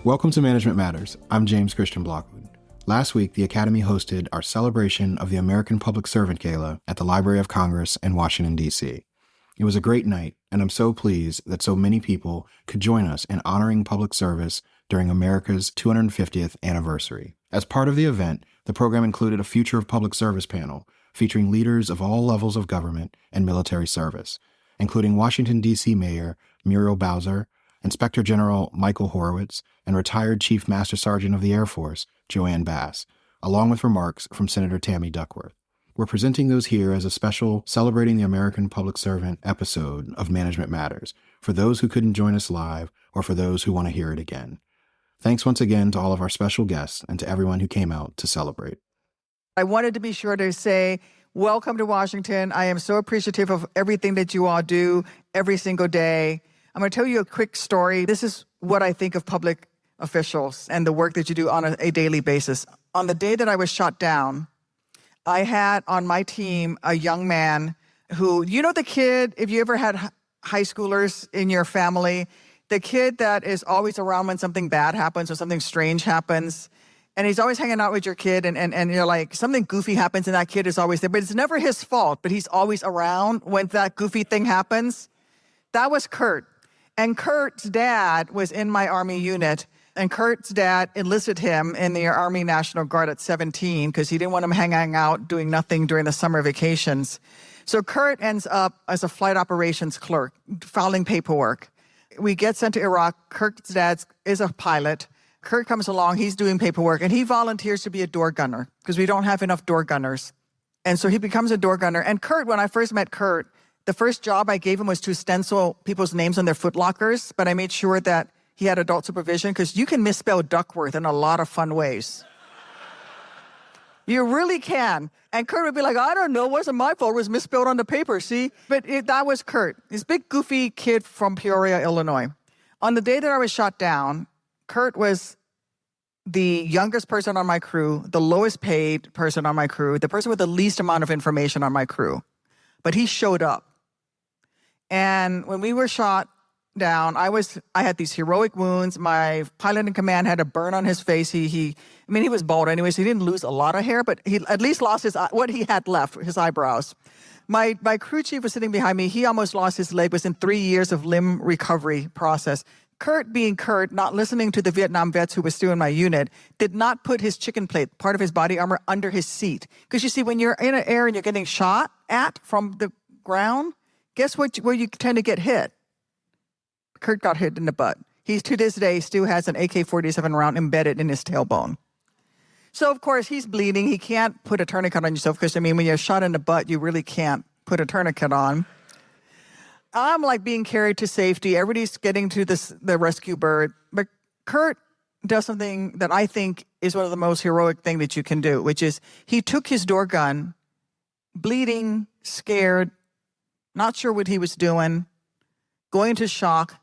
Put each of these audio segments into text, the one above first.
Welcome to Management Matters. I'm James-Christian Blockwood. Last week, the Academy hosted our celebration of the American Public Servant Gala at the Library of Congress in Washington, D.C. It was a great night, and I'm so pleased that so many people could join us in honoring public service during America's 250th anniversary. As part of the event, the program included a Future of Public Service panel featuring leaders of all levels of government and military service, including Washington, D.C. Mayor Muriel Bowser, Inspector General Michael Horowitz, and retired Chief Master Sergeant of the Air Force Joanne Bass, along with remarks from Senator Tammy Duckworth. We're presenting those here as a special Celebrating the American Public Servant episode of Management Matters for those who couldn't join us live or for those who want to hear it again. Thanks once again to all of our special guests and to everyone who came out to celebrate. I wanted to be sure to say, welcome to Washington. I am so appreciative of everything that you all do every single day. I'm going to tell you a quick story. This is what I think of public officials and the work that you do on a daily basis. On the day that I was shot down, I had on my team a young man who, you know the kid, if you ever had high schoolers in your family, the kid that is always around when something bad happens or something strange happens, and he's always hanging out with your kid, and you're like, something goofy happens and that kid is always there, but it's never his fault, but he's always around when that goofy thing happens. That was Kurt. And Kurt's dad was in my Army unit, and Kurt's dad enlisted him in the Army National Guard at 17 because he didn't want him hanging out doing nothing during the summer vacations. So Kurt ends up as a flight operations clerk, filing paperwork. We get sent to Iraq. Kurt's dad is a pilot. Kurt comes along, he's doing paperwork, and he volunteers to be a door gunner because we don't have enough door gunners. And so he becomes a door gunner. And Kurt, when I first met Kurt, the first job I gave him was to stencil people's names on their footlockers, but I made sure that he had adult supervision because you can misspell Duckworth in a lot of fun ways. You really can. And Kurt would be like, I don't know, it wasn't my fault, it was misspelled on the paper, see? But that was Kurt, this big goofy kid from Peoria, Illinois. On the day that I was shot down, Kurt was the youngest person on my crew, the lowest paid person on my crew, the person with the least amount of information on my crew. But he showed up. And when we were shot down, I had these heroic wounds. My pilot in command had a burn on his face. He was bald anyway, so he didn't lose a lot of hair, but he at least lost what he had left, his eyebrows. My crew chief was sitting behind me. He almost lost his leg, was in 3 years of limb recovery process. Kurt, being Kurt, not listening to the Vietnam vets who were still in my unit, did not put his chicken plate, part of his body armor, under his seat. Because you see, when you're in an air and you're getting shot at from the ground, guess where you tend to get hit? Kurt got hit in the butt. He, to this day, still has an AK-47 round embedded in his tailbone. So, of course, he's bleeding. He can't put a tourniquet on yourself because, when you're shot in the butt, you really can't put a tourniquet on. I'm like being carried to safety. Everybody's getting to the rescue bird. But Kurt does something that I think is one of the most heroic things that you can do, which is he took his door gun, bleeding, scared, not sure what he was doing, going into shock.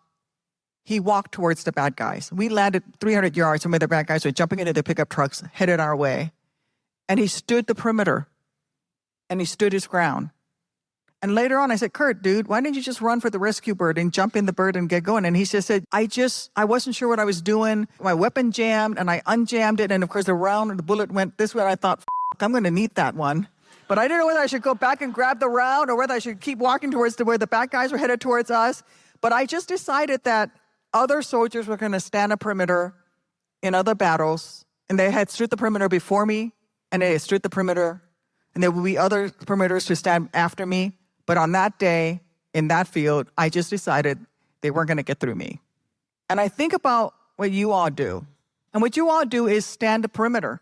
He walked towards the bad guys. We landed 300 yards from where the bad guys were jumping into the pickup trucks, headed our way. And he stood the perimeter, and he stood his ground. And later on, I said, Kurt, dude, why didn't you just run for the rescue bird and jump in the bird and get going? And he just said, I wasn't sure what I was doing. My weapon jammed, and I unjammed it. And of course, the bullet went this way. And I thought, I'm going to need that one. But I didn't know whether I should go back and grab the round or whether I should keep walking towards where the bad guys were headed towards us. But I just decided that other soldiers were going to stand a perimeter in other battles, and they had stood the perimeter before me, and they had stood the perimeter, and there would be other perimeters to stand after me. But on that day, in that field, I just decided they weren't going to get through me. And I think about what you all do. And what you all do is stand the perimeter.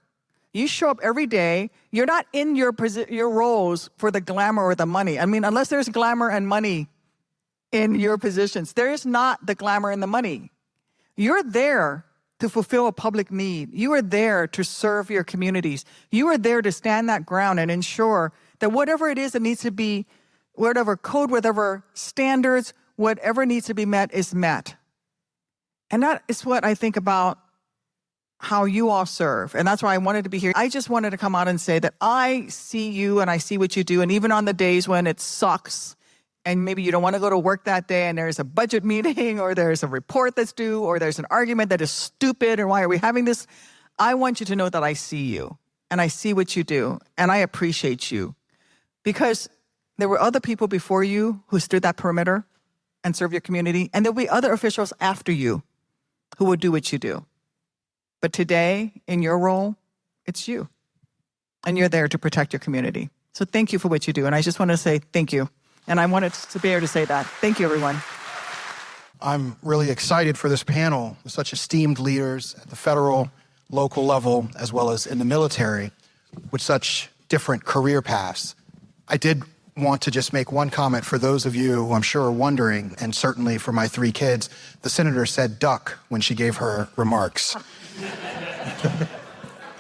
You show up every day. You're not in your roles for the glamour or the money. Unless there's glamour and money in your positions, there is not the glamour and the money. You're there to fulfill a public need. You are there to serve your communities. You are there to stand that ground and ensure that whatever it is that needs to be, whatever code, whatever standards, whatever needs to be met is met. And that is what I think about how you all serve. And that's why I wanted to be here. I just wanted to come out and say that I see you and I see what you do. And even on the days when it sucks, and maybe you don't want to go to work that day and there's a budget meeting or there's a report that's due or there's an argument that is stupid and why are we having this? I want you to know that I see you and I see what you do and I appreciate you because there were other people before you who stood that perimeter and served your community, and there'll be other officials after you who will do what you do. But today, in your role, it's you. And you're there to protect your community. So thank you for what you do. And I just want to say thank you. And I wanted to be able to say that. Thank you, everyone. I'm really excited for this panel with such esteemed leaders at the federal, local level, as well as in the military, with such different career paths. I did want to just make one comment for those of you who I'm sure are wondering, and certainly for my 3 kids, the senator said duck when she gave her remarks.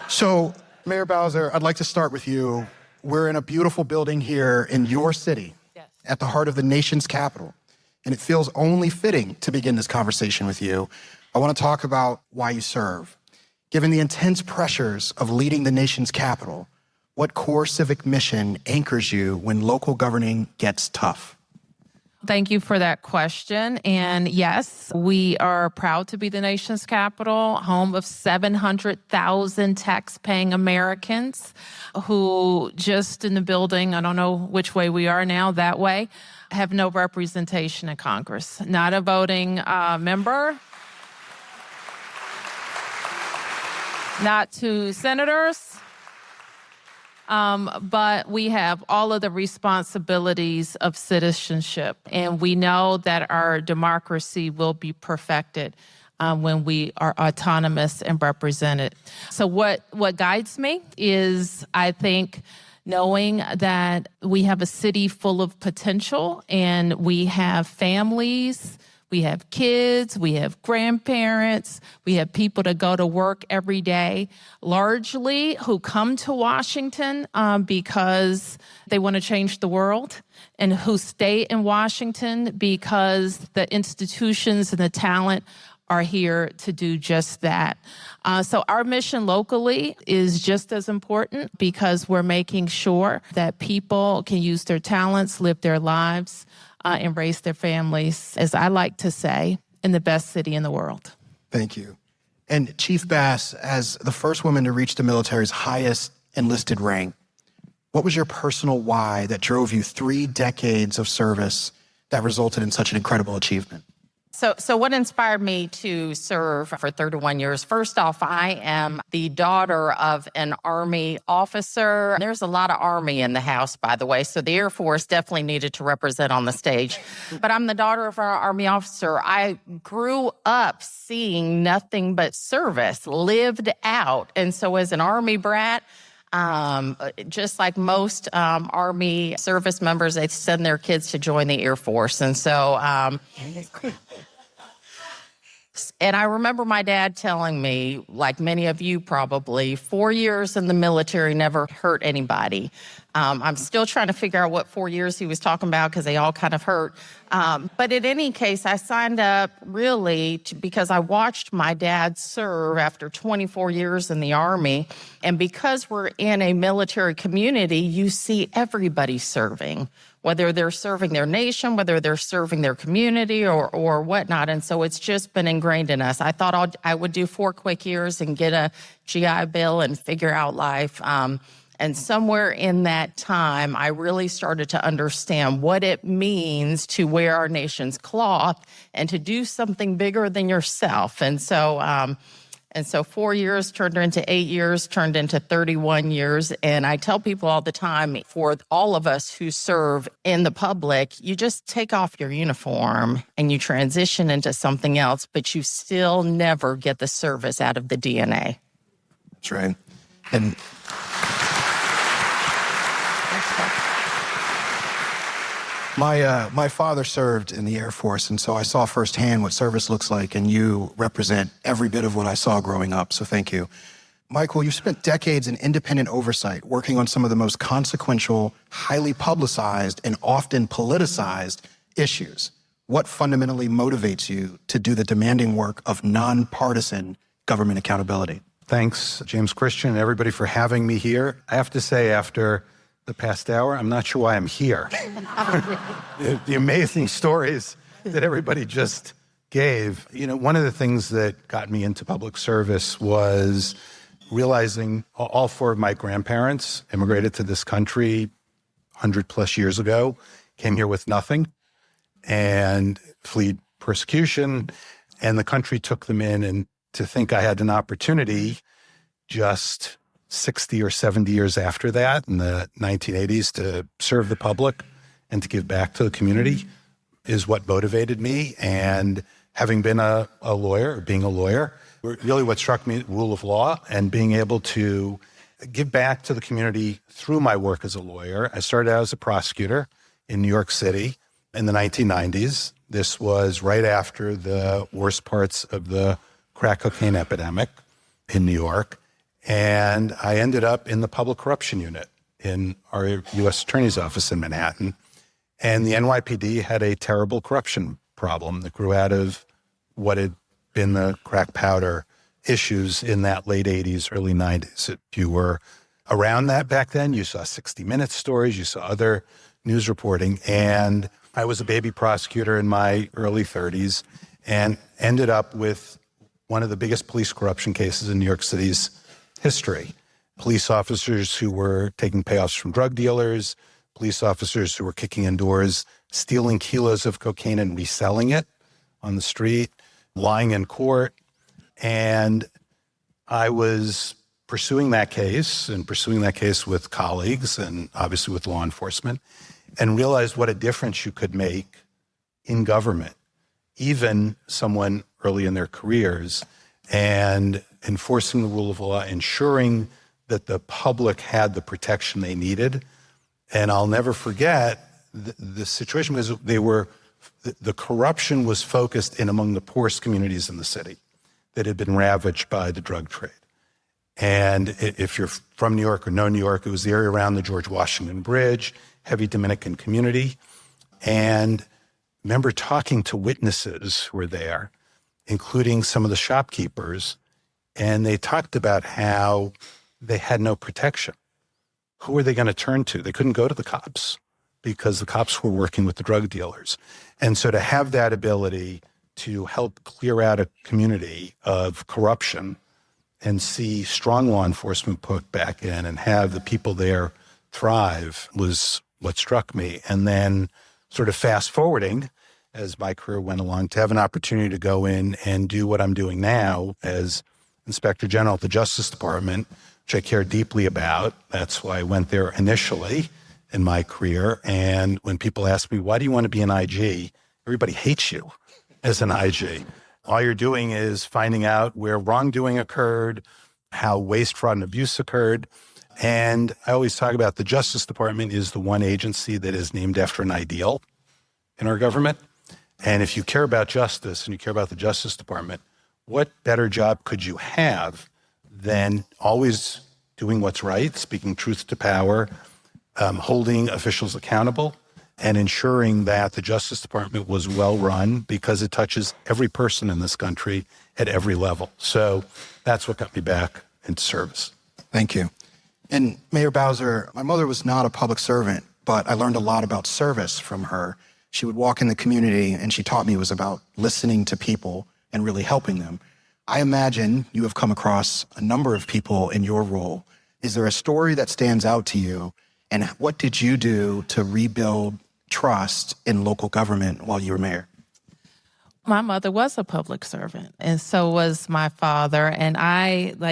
So, Mayor Bowser, I'd like to start with you. We're in a beautiful building here in your city, yes, at the heart of the nation's capital, and it feels only fitting to begin this conversation with you. I want to talk about why you serve. Given the intense pressures of leading the nation's capital, what core civic mission anchors you when local governing gets tough? Thank you for that question. And yes, we are proud to be the nation's capital, home of 700,000 tax-paying Americans who just in the building, I don't know which way we are now, that way, have no representation in Congress. Not a voting member, not 2 senators, but we have all of the responsibilities of citizenship. And we know that our democracy will be perfected when we are autonomous and represented. So what guides me is, I think, knowing that we have a city full of potential and we have families, we have kids, we have grandparents, we have people that go to work every day, largely who come to Washington because they want to change the world, and who stay in Washington because the institutions and the talent are here to do just that. So our mission locally is just as important because we're making sure that people can use their talents, live their lives, and raise their families, as I like to say, in the best city in the world. Thank you. And Chief Bass, as the first woman to reach the military's highest enlisted rank, what was your personal why that drove you 3 decades of service that resulted in such an incredible achievement? So what inspired me to serve for 31 years? First off, I am the daughter of an Army officer. There's a lot of Army in the house, by the way, so the Air Force definitely needed to represent on the stage. But I'm the daughter of an Army officer. I grew up seeing nothing but service lived out. And so as an Army brat, just like most Army service members, they send their kids to join the Air Force. And so, and I remember my dad telling me, like many of you probably, 4 years in the military never hurt anybody. I'm still trying to figure out what 4 years he was talking about because they all kind of hurt. But in any case, I signed up really because I watched my dad serve after 24 years in the Army. And because we're in a military community, you see everybody serving, whether they're serving their nation, whether they're serving their community or whatnot. And so it's just been ingrained in us. I thought I would do 4 quick years and get a GI Bill and figure out life. And somewhere in that time, I really started to understand what it means to wear our nation's cloth and to do something bigger than yourself. And so 4 years turned into 8 years, turned into 31 years. And I tell people all the time, for all of us who serve in the public, you just take off your uniform and you transition into something else, but you still never get the service out of the DNA. That's right. And my father served in the Air Force, and so I saw firsthand what service looks like, and you represent every bit of what I saw growing up, so thank you. Michael, you've spent decades in independent oversight, working on some of the most consequential, highly publicized, and often politicized issues. What fundamentally motivates you to do the demanding work of nonpartisan government accountability? Thanks, James-Christian, and everybody for having me here. I have to say, after the past hour. I'm not sure why I'm here. The amazing stories that everybody just gave. You know, one of the things that got me into public service was realizing all four of my grandparents immigrated to this country 100 plus years ago, came here with nothing and fled persecution, and the country took them in. And to think I had an opportunity just 60 or 70 years after that, in the 1980s, to serve the public and to give back to the community is what motivated me. And having been a lawyer, or being a lawyer, really what struck me, rule of law and being able to give back to the community through my work as a lawyer. I started out as a prosecutor in New York City in the 1990s. This was right after the worst parts of the crack cocaine epidemic in New York. And I ended up in the public corruption unit in our U.S. Attorney's Office in Manhattan. And the NYPD had a terrible corruption problem that grew out of what had been the crack powder issues in that late 80s, early 90s. If you were around that back then, you saw 60 Minutes stories, you saw other news reporting. And I was a baby prosecutor in my early 30s and ended up with one of the biggest police corruption cases in New York City's history. Police officers who were taking payoffs from drug dealers, police officers who were kicking in doors, stealing kilos of cocaine and reselling it on the street, lying in court. And I was pursuing that case with colleagues and obviously with law enforcement, and realized what a difference you could make in government, even someone early in their careers, and enforcing the rule of law, ensuring that the public had the protection they needed. And I'll never forget the situation, because the corruption was focused in among the poorest communities in the city that had been ravaged by the drug trade. And if you're from New York or know New York, it was the area around the George Washington Bridge, heavy Dominican community. And I remember talking to witnesses who were there, including some of the shopkeepers, and they talked about how they had no protection. Who were they going to turn to? They couldn't go to the cops because the cops were working with the drug dealers. And so to have that ability to help clear out a community of corruption and see strong law enforcement put back in and have the people there thrive was what struck me. And then sort of fast forwarding as my career went along, to have an opportunity to go in and do what I'm doing now as Inspector General at the Justice Department, which I care deeply about. That's why I went there initially in my career. And when people ask me, why do you want to be an IG? Everybody hates you as an IG. All you're doing is finding out where wrongdoing occurred, how waste, fraud, and abuse occurred. And I always talk about the Justice Department is the one agency that is named after an ideal in our government. And if you care about justice and you care about the Justice Department, what better job could you have than always doing what's right, speaking truth to power, holding officials accountable, and ensuring that the Justice Department was well run, because it touches every person in this country at every level. So that's what got me back into service. Thank you. And Mayor Bowser, my mother was not a public servant, but I learned a lot about service from her. She would walk in the community and she taught me it was about listening to people and really helping them. I imagine you have come across a number of people in your role. Is there a story that stands out to you? And what did you do to rebuild trust in local government while you were mayor? My mother was a public servant, and so was my father. And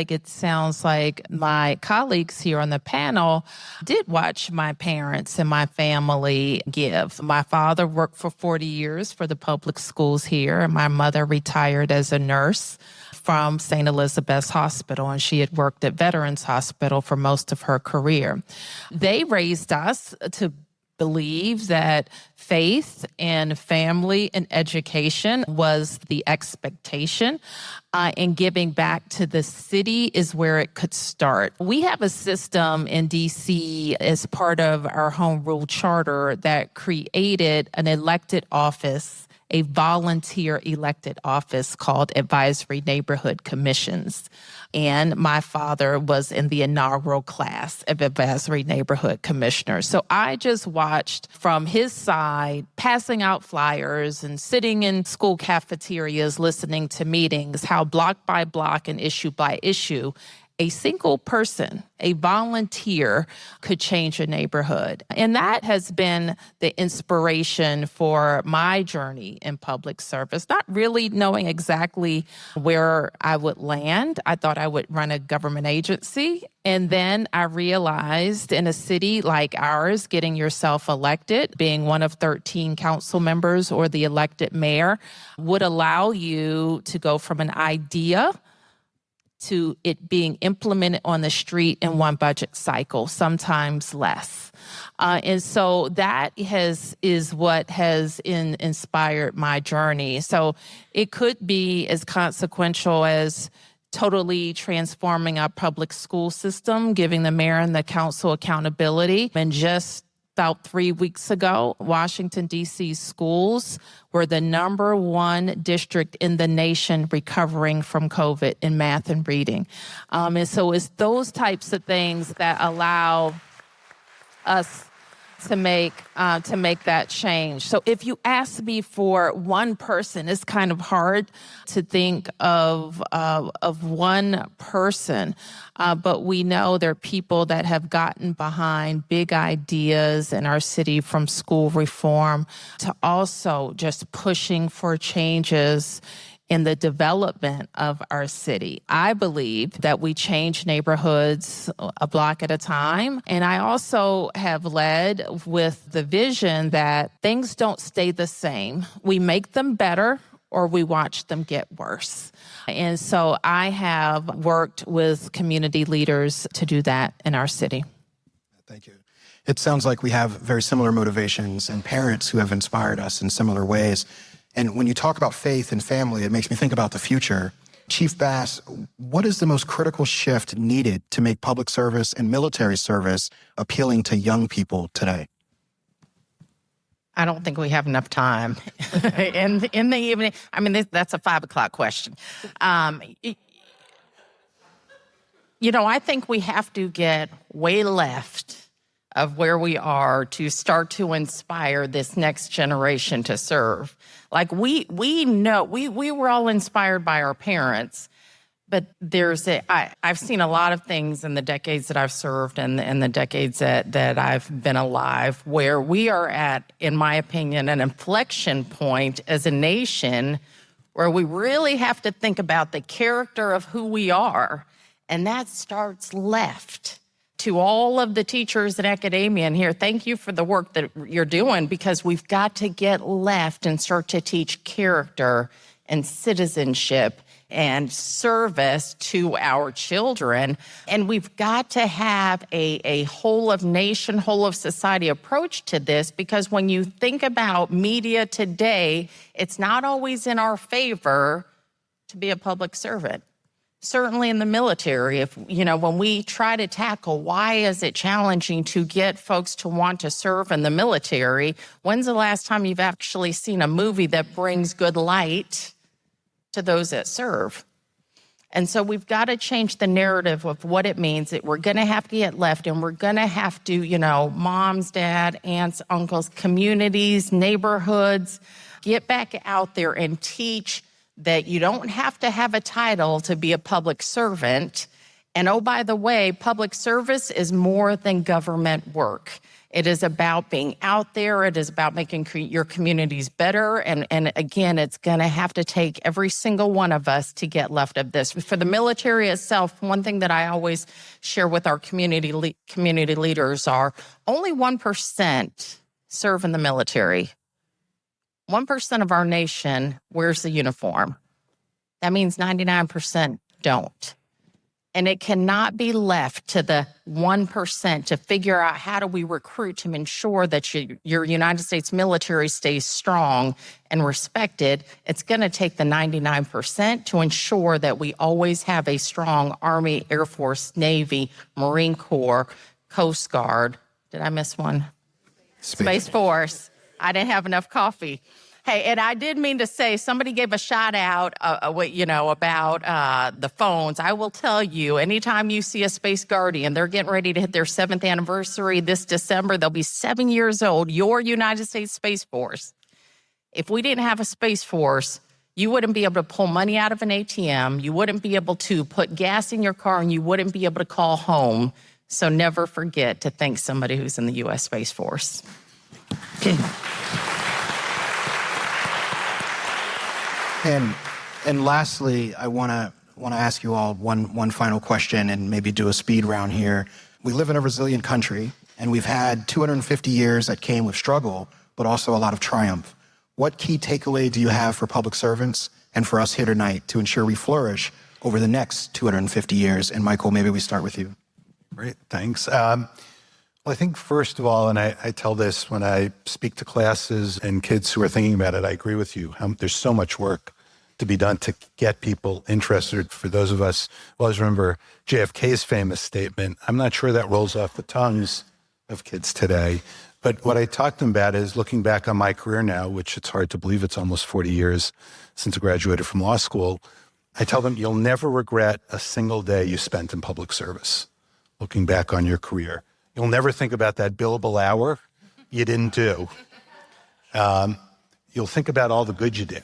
it sounds like my colleagues here on the panel did watch my parents and my family give. My father worked for 40 years for the public schools here, and my mother retired as a nurse from St. Elizabeth's Hospital, and she had worked at Veterans Hospital for most of her career. They raised us to believe that faith and family and education was the expectation, and giving back to the city is where it could start. We have a system in D.C. as part of our home rule charter that created an elected office, a volunteer elected office called Advisory Neighborhood Commissions. And my father was in the inaugural class of Advisory Neighborhood Commissioners. So I just watched from his side, passing out flyers and sitting in school cafeterias, listening to meetings, how block by block and issue by issue, a single person, a volunteer, could change a neighborhood. And that has been the inspiration for my journey in public service, not really knowing exactly where I would land. I thought I would run a government agency. And then I realized in a city like ours, getting yourself elected, being one of 13 council members or the elected mayor, would allow you to go from an idea to it being implemented on the street in one budget cycle, sometimes less. And so that is what has inspired my journey. So it could be as consequential as totally transforming our public school system, giving the mayor and the council accountability. And just about 3 weeks ago, Washington, D.C. schools were the #1 district in the nation recovering from COVID in math and reading. And so it's those types of things that allow us to make that change. So if you ask me for one person, it's kind of hard to think of one person, but we know there are people that have gotten behind big ideas in our city, from school reform to also just pushing for changes in the development of our city. I believe that we change neighborhoods a block at a time. And I also have led with the vision that things don't stay the same. We make them better or we watch them get worse. And so I have worked with community leaders to do that in our city. Thank you. It sounds like we have very similar motivations and parents who have inspired us in similar ways. And when you talk about faith and family, it makes me think about the future. Chief Bass, what is the most critical shift needed to make public service and military service appealing to young people today? I don't think we have enough time in the evening. I mean, that's a 5 o'clock question. I think we have to get way left of where we are to start to inspire this next generation to serve. Like we know, we were all inspired by our parents, but I've seen a lot of things in the decades that I've served and the decades that I've been alive where we are at, in my opinion, an inflection point as a nation where we really have to think about the character of who we are. And that starts left. To all of the teachers in academia in here, thank you for the work that you're doing, because we've got to get left and start to teach character and citizenship and service to our children. And we've got to have a whole of nation, whole of society approach to this, because when you think about media today, it's not always in our favor to be a public servant. Certainly in the military, when we try to tackle why is it challenging to get folks to want to serve in the military, when's the last time you've actually seen a movie that brings good light to those that serve? And so we've got to change the narrative of what it means that we're going to have to get left, and we're going to have to, moms, dad, aunts, uncles, communities, neighborhoods, get back out there and teach that you don't have to have a title to be a public servant. And oh, by the way, public service is more than government work. It is about being out there. It is about making your communities better. And again, it's going to have to take every single one of us to get left of this. For the military itself, one thing that I always share with our community leaders are only 1% serve in the military. 1% of our nation wears the uniform. That means 99% don't. And it cannot be left to the 1% to figure out how do we recruit to ensure that your United States military stays strong and respected. It's going to take the 99% to ensure that we always have a strong Army, Air Force, Navy, Marine Corps, Coast Guard. Did I miss one? Space Force. I didn't have enough coffee. Hey, and I did mean to say, somebody gave a shout out, about the phones. I will tell you, anytime you see a Space Guardian, they're getting ready to hit their 7th anniversary this December. They'll be 7 years old. Your United States Space Force. If we didn't have a Space Force, you wouldn't be able to pull money out of an ATM. You wouldn't be able to put gas in your car, and you wouldn't be able to call home. So never forget to thank somebody who's in the U.S. Space Force. And lastly, I want to ask you all one final question and maybe do a speed round here. We live in a resilient country, and we've had 250 years that came with struggle, but also a lot of triumph. What key takeaway do you have for public servants and for us here tonight to ensure we flourish over the next 250 years? And Michael, maybe we start with you. Great, thanks. Well, I think first of all, and I tell this when I speak to classes and kids who are thinking about it, I agree with you. There's so much work to be done to get people interested. For those of us who always remember JFK's famous statement, I'm not sure that rolls off the tongues of kids today. But what I talk to them about is looking back on my career now, which it's hard to believe it's almost 40 years since I graduated from law school. I tell them you'll never regret a single day you spent in public service, looking back on your career. You'll never think about that billable hour you didn't do. You'll think about all the good you did,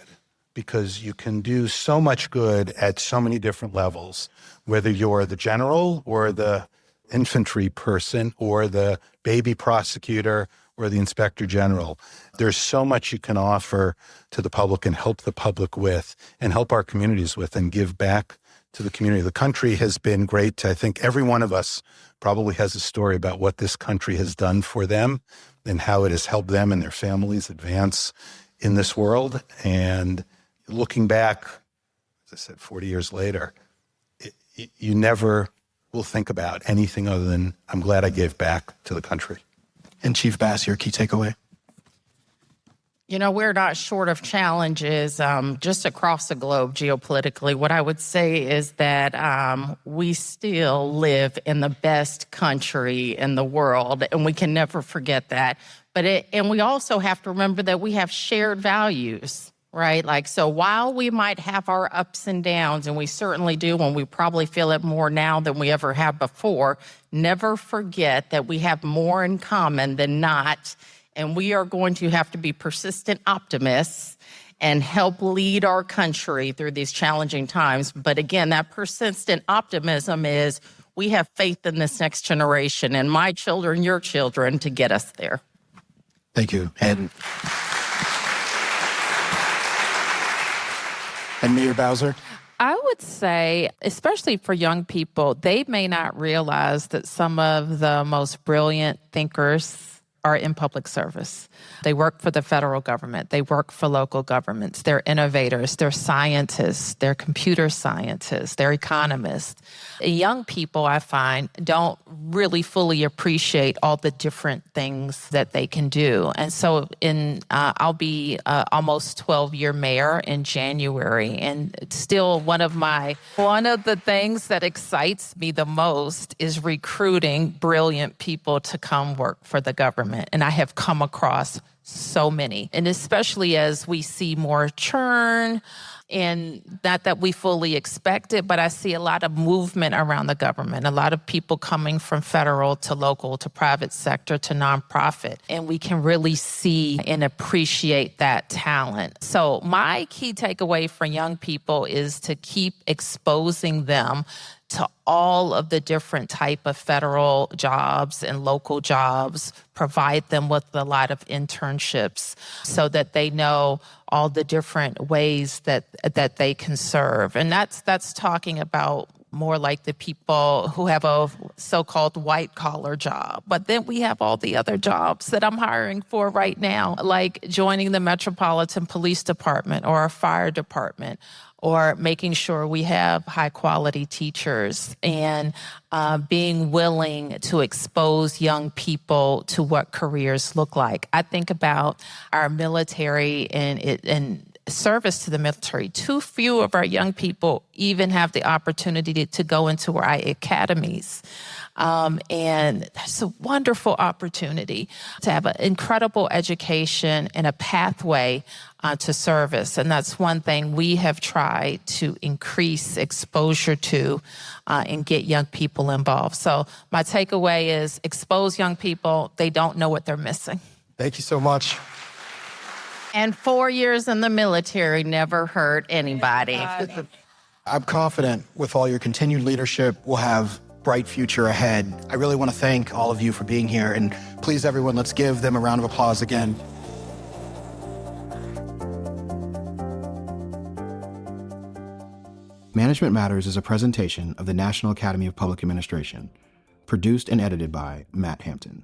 because you can do so much good at so many different levels, whether you're the general or the infantry person or the baby prosecutor or the inspector general. There's so much you can offer to the public and help the public with and help our communities with and give back to the community. The country has been great. I think every one of us probably has a story about what this country has done for them and how it has helped them and their families advance in this world. And looking back, as I said, 40 years later, you never will think about anything other than, I'm glad I gave back to the country. And Chief Bass, your key takeaway? We're not short of challenges just across the globe geopolitically. What I would say is that we still live in the best country in the world, and we can never forget that. And we also have to remember that we have shared values, right? So while we might have our ups and downs, and we certainly do, and we probably feel it more now than we ever have before, never forget that we have more in common than not. And we are going to have to be persistent optimists and help lead our country through these challenging times. But again, that persistent optimism is we have faith in this next generation and my children, your children, to get us there. Thank you. And Muriel Bowser? I would say, especially for young people, they may not realize that some of the most brilliant thinkers are in public service. They work for the federal government. They work for local governments. They're innovators. They're scientists. They're computer scientists. They're economists. Young people, I find, don't really fully appreciate all the different things that they can do. And so I'll be almost 12-year mayor in January. And still one of the things that excites me the most is recruiting brilliant people to come work for the government. And I have come across so many. And especially as we see more churn, and not that we fully expect it, but I see a lot of movement around the government, a lot of people coming from federal to local to private sector to nonprofit. And we can really see and appreciate that talent. So my key takeaway for young people is to keep exposing them to all of the different type of federal jobs and local jobs, provide them with a lot of internships so that they know all the different ways that they can serve. And that's talking about more like the people who have a so-called white-collar job. But then we have all the other jobs that I'm hiring for right now, like joining the Metropolitan Police Department or a fire department, or making sure we have high-quality teachers, and being willing to expose young people to what careers look like. I think about our military and service to the military. Too few of our young people even have the opportunity to go into our academies. And it's a wonderful opportunity to have an incredible education and a pathway to service. And that's one thing we have tried to increase exposure to and get young people involved. So my takeaway is expose young people. They don't know what they're missing. Thank you so much. And 4 years in the military never hurt anybody. I'm confident with all your continued leadership, we'll have bright future ahead. I really want to thank all of you for being here. And please, everyone, let's give them a round of applause again. Management Matters is a presentation of the National Academy of Public Administration, produced and edited by Matt Hampton.